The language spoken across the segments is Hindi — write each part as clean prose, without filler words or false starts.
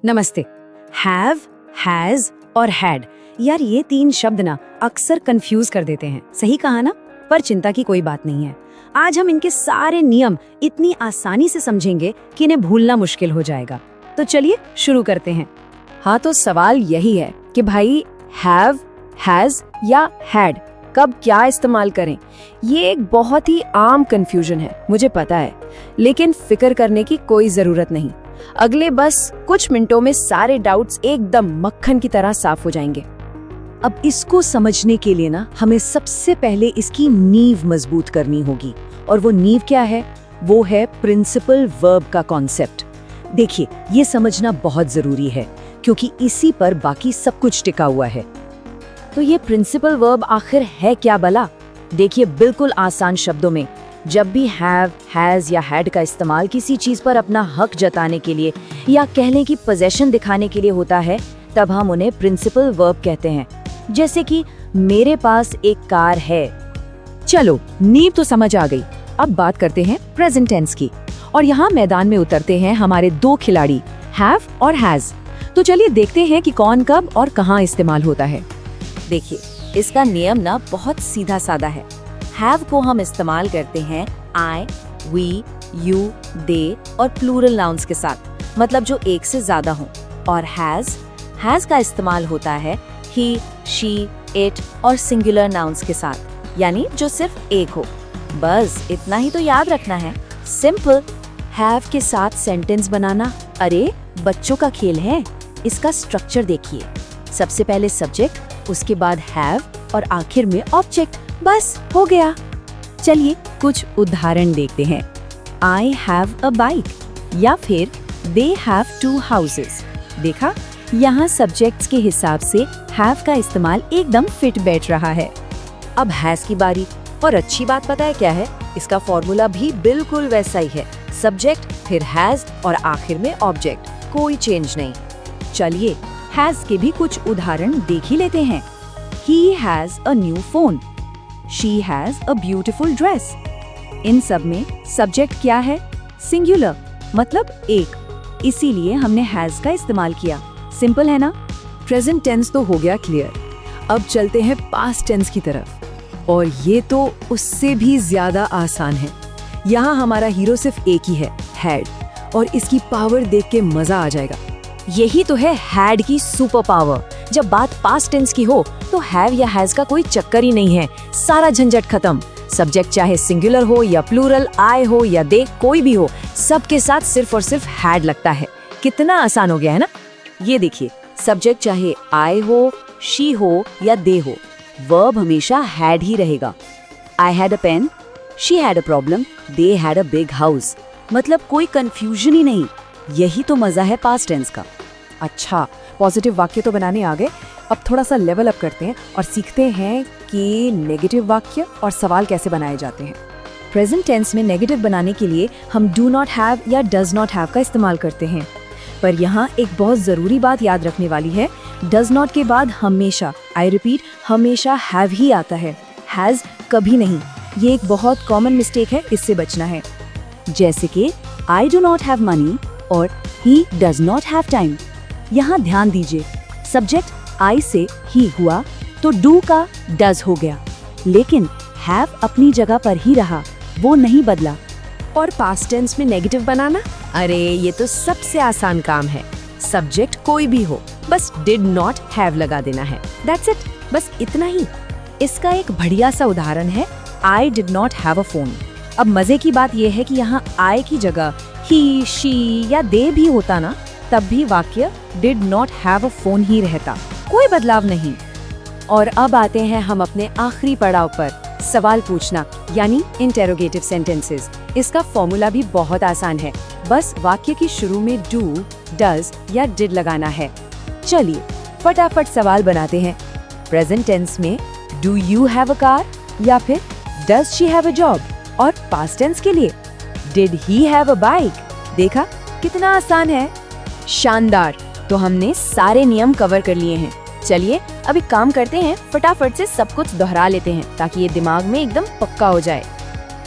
नमस्ते। हैव, हैज और हैड, यार ये तीन शब्द ना अक्सर कंफ्यूज कर देते हैं। सही कहा ना? पर चिंता की कोई बात नहीं है। आज हम इनके सारे नियम इतनी आसानी से समझेंगे कि इन्हें भूलना मुश्किल हो जाएगा। तो चलिए शुरू करते हैं। हाँ, तो सवाल यही है कि भाई हैव, हैज या हैड कब क्या इस्तेमाल करें। ये एक बहुत ही आम कंफ्यूजन है, मुझे पता है, लेकिन फिक्र करने की कोई जरूरत नहीं। अगले बस कुछ मिनटों में सारे डाउट्स एकदम मक्खन की तरह साफ हो जाएंगे। अब इसको समझने के लिए ना हमें सबसे पहले इसकी नींव मजबूत करनी होगी। और वो नींव क्या है? वो है प्रिंसिपल वर्ब का कॉन्सेप्ट। देखिए, ये समझना बहुत जरूरी है क्योंकि इसी पर बाकी सब कुछ टिका हुआ है। तो ये प्रिंसिपल वर्ब आखिर है क्या भला? देखिए, बिल्कुल आसान शब्दों में, जब भी हैव, हैज या हैड का इस्तेमाल किसी चीज पर अपना हक जताने के लिए या कह लें कि पोजेशन दिखाने के लिए होता है, तब हम उन्हें प्रिंसिपल वर्ब कहते हैं। जैसे कि मेरे पास एक कार है। चलो, नींव तो समझ आ गई। अब बात करते हैं प्रेजेंट टेंस की। और यहाँ मैदान में उतरते हैं हमारे दो खिलाड़ी, हैव और हैज। तो चलिए देखते हैं कि कौन कब और कहाँ इस्तेमाल होता है। देखिए, इसका नियम ना बहुत सीधा साधा है। हैव को हम इस्तेमाल करते हैं आई, वी, यू, दे और प्लूरल नाउन्स के साथ, मतलब जो एक से ज्यादा हों। और हैज का इस्तेमाल होता है ही, शी, इट और सिंगुलर नाउन्स के साथ, यानी जो सिर्फ एक हो। बस इतना ही तो याद रखना है। सिंपल। हैव के साथ सेंटेंस बनाना अरे बच्चों का खेल है। इसका स्ट्रक्चर देखिए, सबसे पहले सब्जेक्ट, उसके बाद हैव और आखिर में ऑब्जेक्ट। बस हो गया। चलिए कुछ उदाहरण देखते हैं। आई हैव अ बाइक या फिर दे हैव 2 हाउसेस। देखा, यहाँ सब्जेक्ट्स के हिसाब से हैव का इस्तेमाल एकदम फिट बैठ रहा है। अब हैज की बारी। और अच्छी बात पता है क्या है? इसका फॉर्मूला भी बिल्कुल वैसा ही है। सब्जेक्ट, फिर हैज और आखिर में ऑब्जेक्ट, कोई चेंज नहीं। चलिए हैज के भी कुछ उदाहरण देख ही लेते हैं। He has a new phone. She has a beautiful dress. इन सब में सब्जेक्ट क्या है? सिंगुलर, मतलब एक। इसीलिए हमने हैज का इस्तेमाल किया। सिंपल है ना? प्रेजेंट टेंस तो हो गया क्लियर। अब चलते हैं पास्ट टेंस की तरफ, और ये तो उससे भी ज्यादा आसान है। यहाँ हमारा हीरो सिर्फ एक ही है, हैड, और इसकी पावर देख के मजा आ जाएगा। यही तो है हैड की सुपर पावर। जब बात पास्ट टेंस की हो तो हैव या हैज का कोई चक्कर ही नहीं है। सारा झंझट खत्म। सब्जेक्ट चाहे सिंगुलर हो या प्लूरल, आई हो या दे, कोई भी हो, सबके साथ सिर्फ और सिर्फ हैड लगता है। कितना आसान हो गया है ना? ये देखिए, सब्जेक्ट चाहे आई हो, शी हो या दे हो, वर्ब हमेशा हैड ही रहेगा। I had a pen, she had a problem, they had a big house. मतलब कोई कंफ्यूजन ही नहीं। यही तो मजा है पास्ट टेंस का। अच्छा, पॉजिटिव वाक्य तो बनाने आ गए। अब थोड़ा सा लेवल अप करते हैं और सीखते हैं कि नेगेटिव वाक्य और सवाल कैसे बनाए जाते हैं। प्रेजेंट टेंस में नेगेटिव बनाने के लिए हम डू नॉट हैव या डज नॉट हैव का इस्तेमाल करते हैं। पर यहाँ एक बहुत ज़रूरी बात याद रखने वाली है। डज नॉट के बाद हमेशा, आई रिपीट, हमेशा हैव ही आता है, हैज़ कभी नहीं। ये एक बहुत कॉमन मिस्टेक है, इससे बचना है। जैसे कि I do not have money और he does not have time. यहाँ ध्यान दीजिए, सब्जेक्ट आई से ही हुआ तो डू का डज हो गया, लेकिन हैव अपनी जगह पर ही रहा, वो नहीं बदला। और पास्ट टेंस में नेगेटिव बनाना, अरे ये तो सबसे आसान काम है। सब्जेक्ट कोई भी हो, बस डिड नॉट हैव लगा देना है। दैट्स इट, बस इतना ही। इसका एक बढ़िया सा उदाहरण है, I did not have a phone. अब मजे की बात यह है कि यहाँ आई की जगह ही, शी या दे भी होता ना, तब भी वाक्य did not have a phone ही रहता, कोई बदलाव नहीं। और अब आते हैं हम अपने आखिरी पड़ाव पर, सवाल पूछना, यानी इंटेरोगेटिव सेंटेंसेस। इसका फॉर्मूला भी बहुत आसान है, बस वाक्य की शुरू में डू, डज या डिड लगाना है। चलिए फटाफट सवाल बनाते हैं। प्रेजेंट टेंस में do you have a car या फिर does she have a job. और पास्ट टेंस के लिए did he have a bike. देखा कितना आसान है। शानदार, तो हमने सारे नियम कवर कर लिए हैं। चलिए अब एक काम करते हैं, फटाफट से सब कुछ दोहरा लेते हैं ताकि ये दिमाग में एकदम पक्का हो जाए।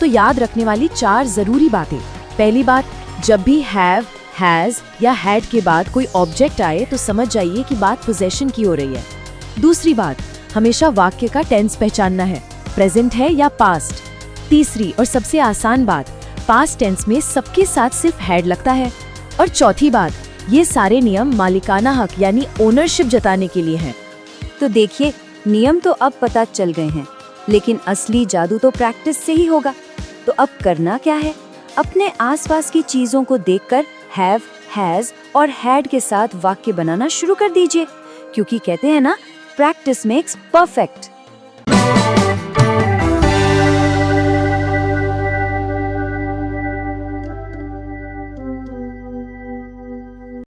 तो याद रखने वाली 4 जरूरी बातें। पहली बात, जब भी हैव, हैज या हैड के बाद कोई ऑब्जेक्ट आए तो समझ जाइए कि बात पोजेशन की हो रही है। दूसरी बात, हमेशा वाक्य का टेंस पहचानना है, प्रेजेंट है या पास्ट। तीसरी और सबसे आसान बात, पास्ट टेंस में सबके साथ सिर्फ हैड लगता है। और चौथी बात, ये सारे नियम मालिकाना हक यानी ओनरशिप जताने के लिए हैं। तो देखिए, नियम तो अब पता चल गए हैं, लेकिन असली जादू तो प्रैक्टिस से ही होगा। तो अब करना क्या है? अपने आसपास की चीजों को देखकर हैव, हैज और हैड के साथ वाक्य बनाना शुरू कर दीजिए, क्योंकि कहते हैं ना, प्रैक्टिस मेक्स परफेक्ट।